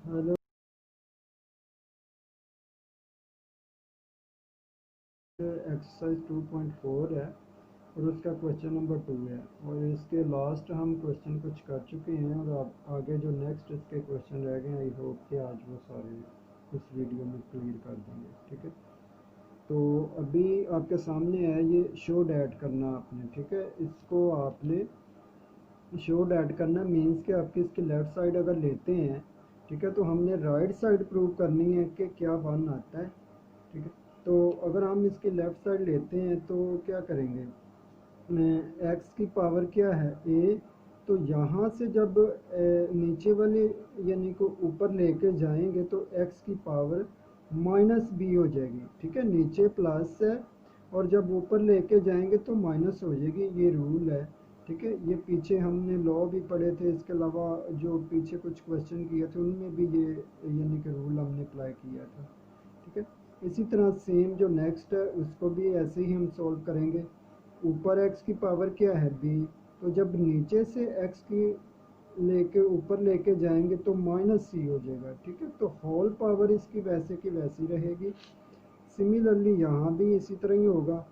Hello, exercise 2.4 है और उसका क्वेश्चन नंबर 2 है। और इसके लास्ट हम क्वेश्चन कुछ कर चुके हैं और अब आगे जो नेक्स्ट इसके क्वेश्चन रह गए, आई होप कि आज वो सारे इस वीडियो में क्लियर कर देंगे। ठीक है, तो अभी आपके सामने है ये शो डैट करना आपने। ठीक है, इसको आपने शो डैट करना मीन्स कि आपकी इसकी लेफ़्ट साइड अगर लेते हैं, ठीक है, तो हमने राइट साइड प्रूव करनी है कि क्या वन आता है। ठीक है, तो अगर हम इसकी लेफ़्ट साइड लेते हैं तो क्या करेंगे, एक्स की पावर क्या है ए, तो यहाँ से जब नीचे वाले यानी को ऊपर लेके जाएंगे तो एक्स की पावर माइनस बी हो जाएगी। ठीक है, नीचे प्लस है और जब ऊपर लेके जाएंगे तो माइनस हो जाएगी, ये रूल है। ठीक है, ये पीछे हमने लॉ भी पढ़े थे, इसके अलावा जो पीछे कुछ क्वेश्चन किए थे उनमें भी ये यानी कि रूल हमने अप्लाई किया था। ठीक है, इसी तरह सेम जो नेक्स्ट है उसको भी ऐसे ही हम सॉल्व करेंगे। ऊपर x की पावर क्या है b, तो जब नीचे से x की लेके ऊपर लेके जाएंगे तो माइनस सी हो जाएगा। ठीक है, तो होल पावर इसकी वैसे की वैसी रहेगी। सिमिलरली यहाँ भी इसी तरह ही होगा,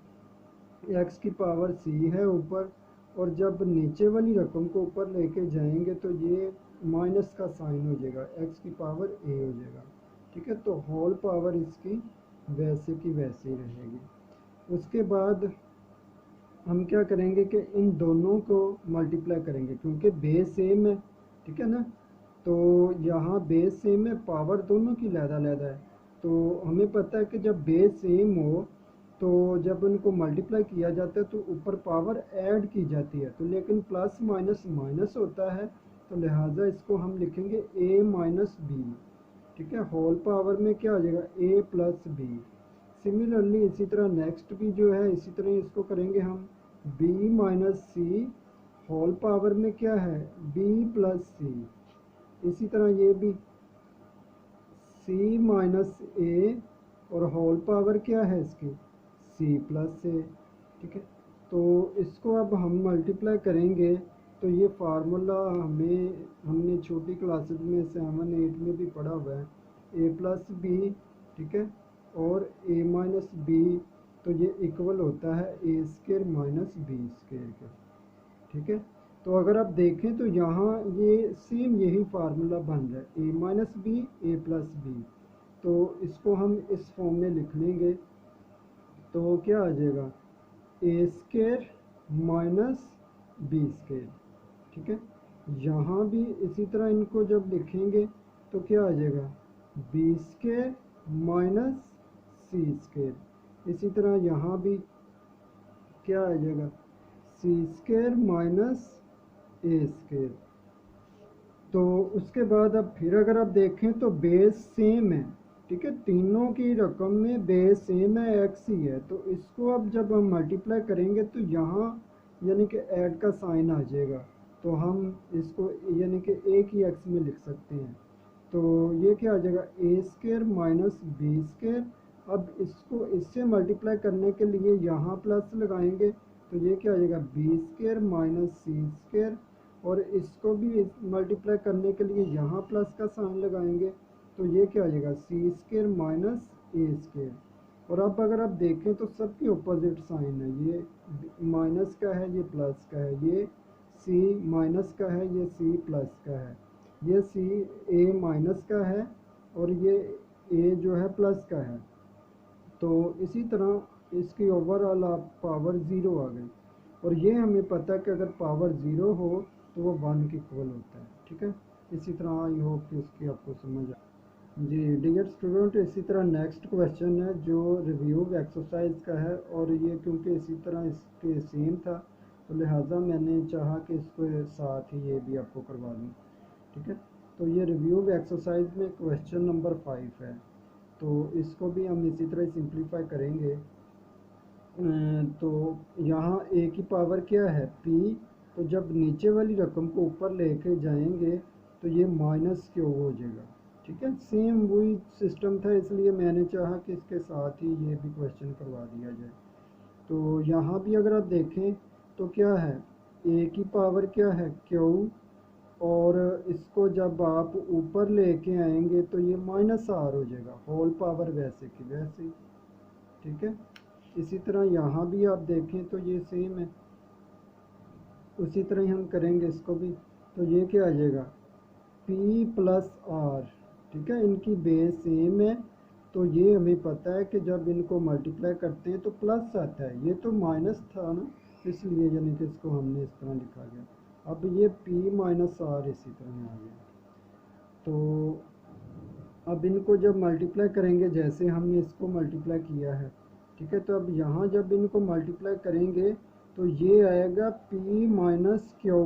x की पावर c है ऊपर, और जब नीचे वाली रकम को ऊपर लेके जाएंगे तो ये माइनस का साइन हो जाएगा, x की पावर a हो जाएगा। ठीक है, तो होल पावर इसकी वैसे की वैसी रहेगी। उसके बाद हम क्या करेंगे कि इन दोनों को मल्टीप्लाई करेंगे क्योंकि बेस सेम है। ठीक है ना, तो यहाँ बेस सेम है, पावर दोनों की लैदा है। तो हमें पता है कि जब बेस सेम हो तो जब उनको मल्टीप्लाई किया जाता है तो ऊपर पावर ऐड की जाती है, तो लेकिन प्लस माइनस माइनस होता है, तो लिहाजा इसको हम लिखेंगे a माइनस बी। ठीक है, होल पावर में क्या हो जाएगा a प्लस बी। सिमिलरली इसी तरह नेक्स्ट भी जो है इसी तरह इसको करेंगे हम, b माइनस सी, होल पावर में क्या है b प्लस सी। इसी तरह ये भी c माइनस ए और होल पावर क्या है इसकी c प्लस ए। ठीक है, तो इसको अब हम मल्टीप्लाई करेंगे तो ये फार्मूला हमने छोटी क्लासेस में 7 8 में भी पढ़ा हुआ है, a प्लस बी। ठीक है, और a माइनस बी, तो ये इक्वल होता है ए स्केयर माइनस बी स्केयर के। ठीक है, तो अगर आप देखें तो यहाँ ये सेम यही फार्मूला बन रहा है, a minus B A plus B. तो इसको हम इस फॉर्म में लिख लेंगे तो क्या आ जाएगा ए स्केयर माइनस बी स्केयर। ठीक है, यहाँ भी इसी तरह इनको जब लिखेंगे तो क्या आ जाएगा बी स्केयर माइनस सी स्केयर। इसी तरह यहाँ भी क्या आ जाएगा सी स्केयर माइनस ए स्केयर। तो उसके बाद अब फिर अगर आप देखें तो बेस सेम है। ठीक है, तीनों की रकम में बेस सेम है, एक्स ही है, तो इसको अब जब हम मल्टीप्लाई करेंगे तो यहाँ यानी कि ऐड का साइन आ जाएगा, तो हम इसको यानी कि एक ही एक्स में लिख सकते हैं। तो ये क्या आ जाएगा ए स्केयर माइनस बी स्केयर। अब इसको इससे मल्टीप्लाई करने के लिए यहाँ प्लस लगाएंगे तो ये क्या आ जाएगा बी स्केयर माइनस सी स्केयर, और इसको भी मल्टीप्लाई करने के लिए यहाँ प्लस का साइन लगाएंगे तो ये क्या आ जाएगा सी स्केयर माइनस ए स्केयर। और अब अगर आप देखें तो सबकी अपोजिट साइन है, ये माइनस का है ये प्लस का है, ये सी माइनस का है ये सी प्लस का है, ये सी ए माइनस का है और ये ए जो है प्लस का है। तो इसी तरह इसकी ओवरऑल आप पावर ज़ीरो आ गई, और ये हमें पता है कि अगर पावर ज़ीरो हो तो वो वन के इक्वल होता है। ठीक है, इसी तरह आई होप कि इसकी आपको समझ आ जी डियर स्टूडेंट। इसी तरह नेक्स्ट क्वेश्चन है जो रिव्यू एक्सरसाइज का है, और ये क्योंकि इसी तरह इसके सेम था तो लिहाजा मैंने चाहा कि इसको साथ ही ये भी आपको करवा दूँ। ठीक है, तो ये रिव्यू एक्सरसाइज में क्वेश्चन नंबर 5 है, तो इसको भी हम इसी तरह सिंप्लीफाई करेंगे। तो यहाँ ए की पावर क्या है p, तो जब नीचे वाली रकम को ऊपर लेके जाएंगे तो ये माइनस क्यू हो जाएगा। ठीक है, सेम वही सिस्टम था इसलिए मैंने चाहा कि इसके साथ ही ये भी क्वेश्चन करवा दिया जाए। तो यहाँ भी अगर आप देखें तो क्या है ए की पावर क्या है क्यू, और इसको जब आप ऊपर लेके आएंगे तो ये -r हो जाएगा, होल पावर वैसे की वैसे, ठीक है। इसी तरह यहाँ भी आप देखें तो ये सेम है, उसी तरह ही हम करेंगे इसको भी। तो ये क्या आ जाएगा, p प्लस r, ठीक है। इनकी बेस सेम है, तो ये हमें पता है कि जब इनको मल्टीप्लाई करते हैं तो प्लस आता है, ये तो माइनस था ना, इसलिए यानी कि इसको हमने इस तरह लिखा गया। अब ये p माइनस r इसी तरह आ गया। तो अब इनको जब मल्टीप्लाई करेंगे जैसे हमने इसको मल्टीप्लाई किया है, ठीक है, तो अब यहाँ जब इनको मल्टीप्लाई करेंगे तो ये आएगा p माइनस क्यू,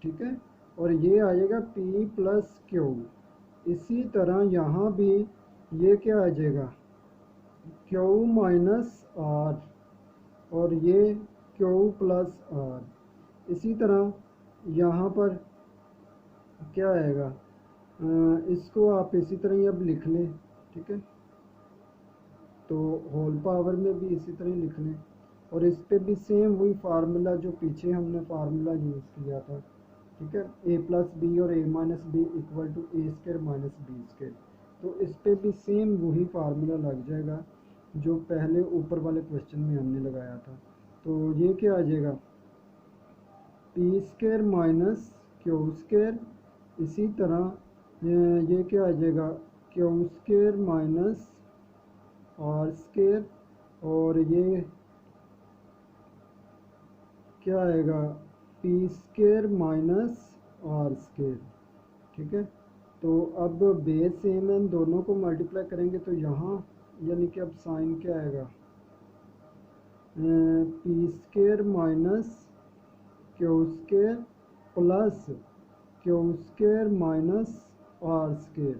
ठीक है, और ये आएगा p प्लस क्यू। इसी तरह यहाँ भी ये क्या आ जाएगा, q माइनस r, और ये q प्लस r। इसी तरह यहाँ पर क्या आएगा, इसको आप इसी तरह ही अब लिख लें, ठीक है। तो होल पावर में भी इसी तरह ही लिख लें, और इस पे भी सेम वही फार्मूला जो पीछे हमने फार्मूला यूज़ किया था, ठीक है, a प्लस बी और a minus B equal to A square minus B square. तो इस पे भी सेम वही फार्मूला लग जाएगा जो पहले ऊपर वाले क्वेश्चन में हमने लगाया था। तो ये क्या आ जाएगा, P square minus Q square. इसी तरह ये क्या आ जाएगा, Q square minus R square, और ये क्या आएगा, P square minus R square, ठीक है। तो अब बेस सेम है, इन दोनों को मल्टीप्लाई करेंगे तो यहाँ यानी कि अब साइन क्या आएगा, P square minus Q square plus Q square minus R square,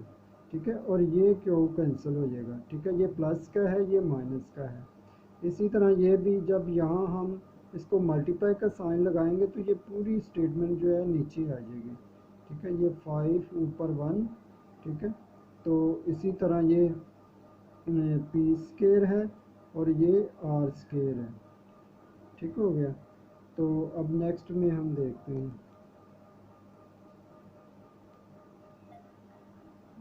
ठीक है, और ये क्यू कैंसिल हो जाएगा, ठीक है, ये प्लस का है ये माइनस का है। इसी तरह ये भी जब यहाँ हम इसको मल्टीप्लाई का साइन लगाएंगे तो ये पूरी स्टेटमेंट जो है नीचे आ जाएगी, ठीक है, ये 5 ऊपर 1, ठीक है। तो इसी तरह ये पी स्क्र है और ये आर स्क्र है, ठीक हो गया। तो अब नेक्स्ट में हम देखते हैं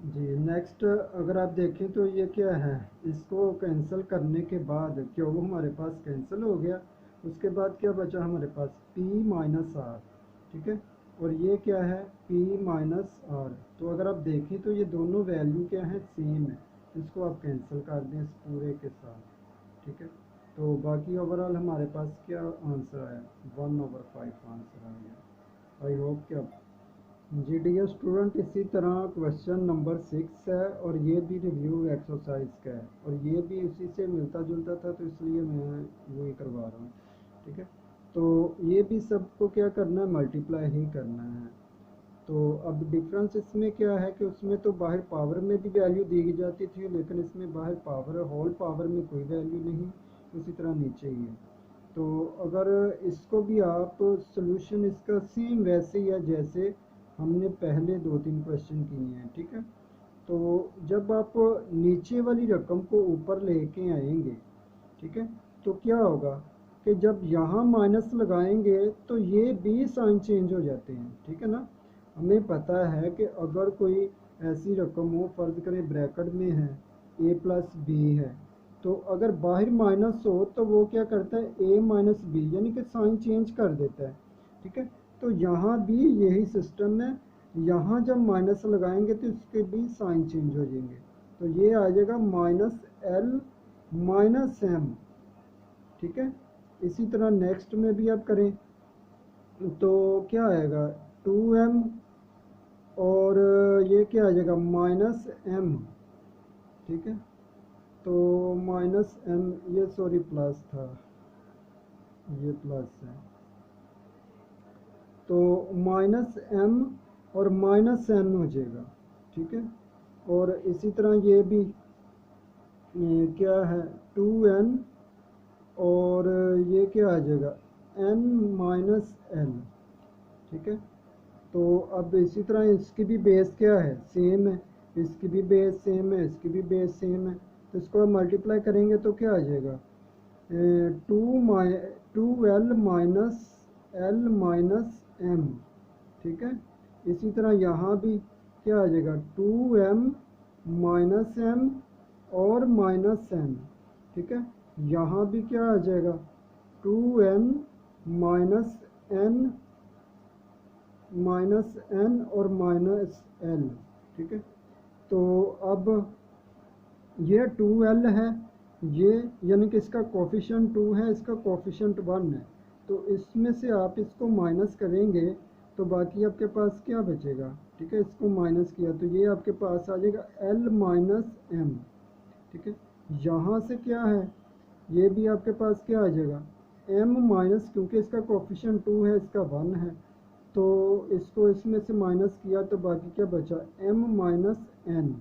जी। नेक्स्ट अगर आप देखें तो ये क्या है, इसको कैंसिल करने के बाद क्यों हमारे पास कैंसिल हो गया, उसके बाद क्या बचा हमारे पास p माइनस आर, ठीक है, और ये क्या है p माइनस आर। तो अगर आप देखें तो ये दोनों वैल्यू क्या है, सेम है, इसको आप कैंसिल कर दें इस पूरे के साथ, ठीक है। तो बाकी ओवरऑल हमारे पास क्या आंसर आया, 1/5 आंसर आ गया। आई होप कि आप जी डियर स्टूडेंट, इसी तरह क्वेश्चन नंबर 6 है और ये भी रिव्यू एक्सरसाइज का है, और ये भी उसी से मिलता जुलता था तो इसलिए मैं वही करवा रहा हूँ, ठीक है। तो ये भी सबको क्या करना है, मल्टीप्लाई ही करना है। तो अब डिफरेंस इसमें क्या है कि उसमें तो बाहर पावर में भी वैल्यू दी जाती थी, लेकिन इसमें बाहर पावर होल पावर में कोई वैल्यू नहीं, उसी तरह नीचे ही है। तो अगर इसको भी आप सोल्यूशन इसका सेम वैसे ही है जैसे हमने पहले 2-3 क्वेश्चन किए हैं, ठीक है। तो जब आप नीचे वाली रकम को ऊपर लेके आएंगे, ठीक है, तो क्या होगा कि जब यहाँ माइनस लगाएंगे तो ये भी साइन चेंज हो जाते हैं, ठीक है ना। हमें पता है कि अगर कोई ऐसी रकम हो, फर्ज करें ब्रैकेट में है a प्लस बी है, तो अगर बाहर माइनस हो तो वो क्या करता है a माइनस बी, यानी कि साइन चेंज कर देता है, ठीक है। तो यहाँ भी यही सिस्टम है, यहाँ जब माइनस लगाएंगे तो इसके भी साइन चेंज हो जाएंगे, तो ये आ जाएगा माइनस एल माइनस एम, ठीक है। इसी तरह नेक्स्ट में भी आप करें तो क्या आएगा 2m, और ये क्या आ जाएगा माइनस m, ठीक है। तो माइनस m, ये सॉरी प्लस था, ये प्लस है, तो माइनस m और माइनस n हो जाएगा, ठीक है। और इसी तरह ये भी क्या है 2n, और ये क्या आ जाएगा n माइनस l, ठीक है। तो अब इसी तरह इसकी भी बेस क्या है, सेम है, इसकी भी बेस सेम है, इसकी भी बेस सेम है, तो इसको मल्टीप्लाई करेंगे तो क्या आ जाएगा 2l minus l minus m, ठीक है। इसी तरह यहाँ भी क्या आ जाएगा 2m माइनस एम और माइनस एन, ठीक है। यहाँ भी क्या आ जाएगा 2n माइनस एन और माइनस एल, ठीक है। तो अब ये 2l है, ये यानी कि इसका कोफिशिएंट 2 है, इसका कोफिशिएंट 1 है। तो इसमें से आप इसको माइनस करेंगे तो बाकी आपके पास क्या बचेगा, ठीक है। इसको माइनस किया तो ये आपके पास आ जाएगा l माइनस एम, ठीक है। यहाँ से क्या है, ये भी आपके पास क्या आ जाएगा m माइनस, क्योंकि इसका कोफिशिएंट 2 है, इसका 1 है, तो इसको इसमें से माइनस किया तो बाकी क्या बचा m माइनस एन।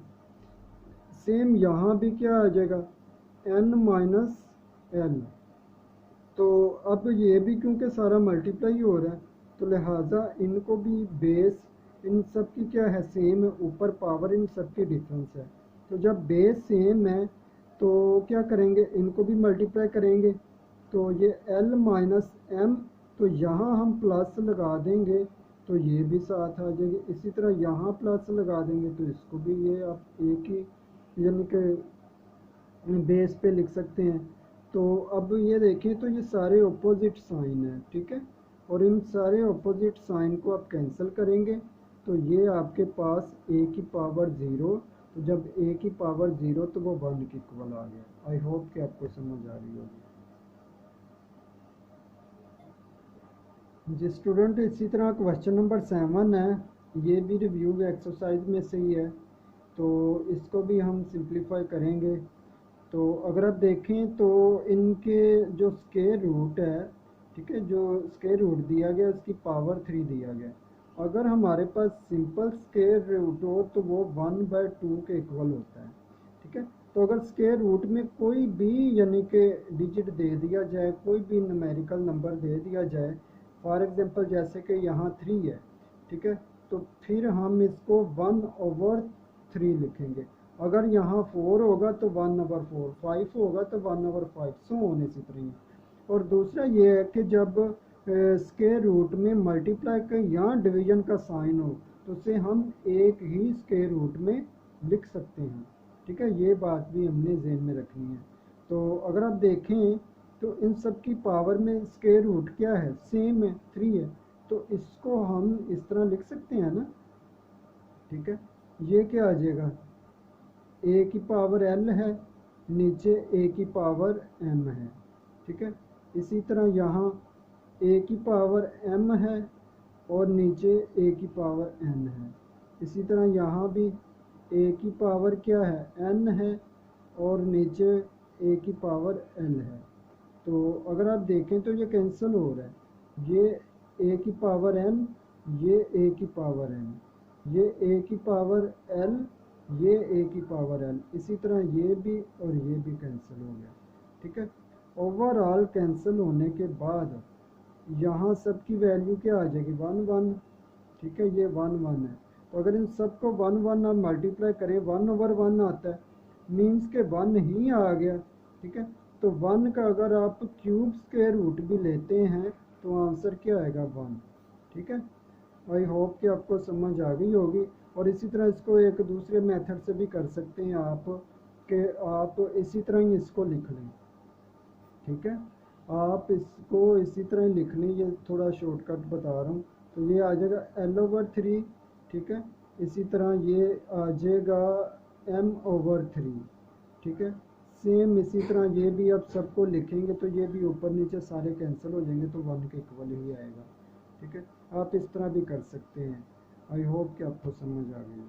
सेम यहाँ भी क्या आ जाएगा n माइनस एल। तो अब ये भी क्योंकि सारा मल्टीप्लाई हो रहा है तो लिहाजा इनको भी बेस इन सब की क्या है सेम है, ऊपर पावर इन सब की डिफरेंस है। तो जब बेस सेम है तो क्या करेंगे, इनको भी मल्टीप्लाई करेंगे। तो ये l माइनस एम, तो यहाँ हम प्लस लगा देंगे तो ये भी साथ आ जाएगी। इसी तरह यहाँ प्लस लगा देंगे तो इसको भी ये आप एक ही यानी कि बेस पे लिख सकते हैं। तो अब ये देखें तो ये सारे ऑपोजिट साइन हैं, ठीक है। और इन सारे ऑपोजिट साइन को आप कैंसिल करेंगे तो ये आपके पास a की पावर 0, तो जब a की पावर 0 तो वो 1 के इक्वल आ गया। आई होप कि आपको समझ आ रही होगी जी स्टूडेंट। इसी तरह क्वेश्चन नंबर 7 है, ये भी रिव्यू एक्सरसाइज में से ही है, तो इसको भी हम सिंप्लीफाई करेंगे। तो अगर आप देखें तो इनके जो स्क्वायर रूट है, ठीक है, जो स्क्वायर रूट दिया गया उसकी पावर 3 दिया गया। अगर हमारे पास सिंपल स्क्वायर रूट हो तो वो 1/2 के इक्वल होता है, ठीक है। तो अगर स्क्वायर रूट में कोई भी यानी कि डिजिट दे दिया जाए, कोई भी न्यूमेरिकल नंबर दे दिया जाए, फॉर एग्जांपल जैसे कि यहाँ 3 है, ठीक है, तो फिर हम इसको 1/3 लिखेंगे। अगर यहाँ 4 होगा तो 1/4, 5 होगा तो 1/5, सो ऑन इसी तरह। और दूसरा ये है कि जब स्क्वायर रूट में मल्टीप्लाई का या डिवीजन का साइन हो तो उसे हम एक ही स्क्वायर रूट में लिख सकते हैं, ठीक है। ये बात भी हमने ज़हन में रखनी है। तो अगर आप देखें तो इन सब की पावर में स्क्वायर रूट क्या है, सेम है, 3 है, तो इसको हम इस तरह लिख सकते हैं ना, ठीक है। ये क्या आ जाएगा a की पावर l है, नीचे a की पावर m है, ठीक है। इसी तरह यहाँ a की पावर m है और नीचे a की पावर n है। इसी तरह यहाँ भी a की पावर क्या है n है और नीचे a की पावर l है। तो अगर आप देखें तो ये कैंसिल हो रहा है, ये a की पावर n, ये a की पावर n, ये a की पावर l, ये a की पावर l, इसी तरह ये भी और ये भी कैंसिल हो गया, ठीक है। ओवरऑल कैंसिल होने के बाद यहाँ सब की वैल्यू क्या आ जाएगी 1 1, ठीक है, ये 1 1 है। तो अगर इन सब को 1 1 आप मल्टीप्लाई करें 1/1 आता है, मीन्स के 1 ही आ गया, ठीक है। तो 1 का अगर आप क्यूब स्क्वायर रूट भी लेते हैं तो आंसर क्या आएगा 1, ठीक है। आई होप कि आपको समझ आ गई होगी। और इसी तरह इसको एक दूसरे मेथड से भी कर सकते हैं आप, कि आप इसी तरह ही इसको लिख लें, ठीक है। आप इसको इसी तरह ही लिख लें, ये थोड़ा शॉर्टकट बता रहा हूँ। तो ये आ जाएगा l/3, ठीक है। इसी तरह ये आ जाएगा m/3, ठीक है। सेम इसी तरह ये भी आप सबको लिखेंगे तो ये भी ऊपर नीचे सारे कैंसिल हो जाएंगे तो 1 के इक्वल ही आएगा, ठीक है। आप इस तरह भी कर सकते हैं। आई होप कि आपको समझ आ गई।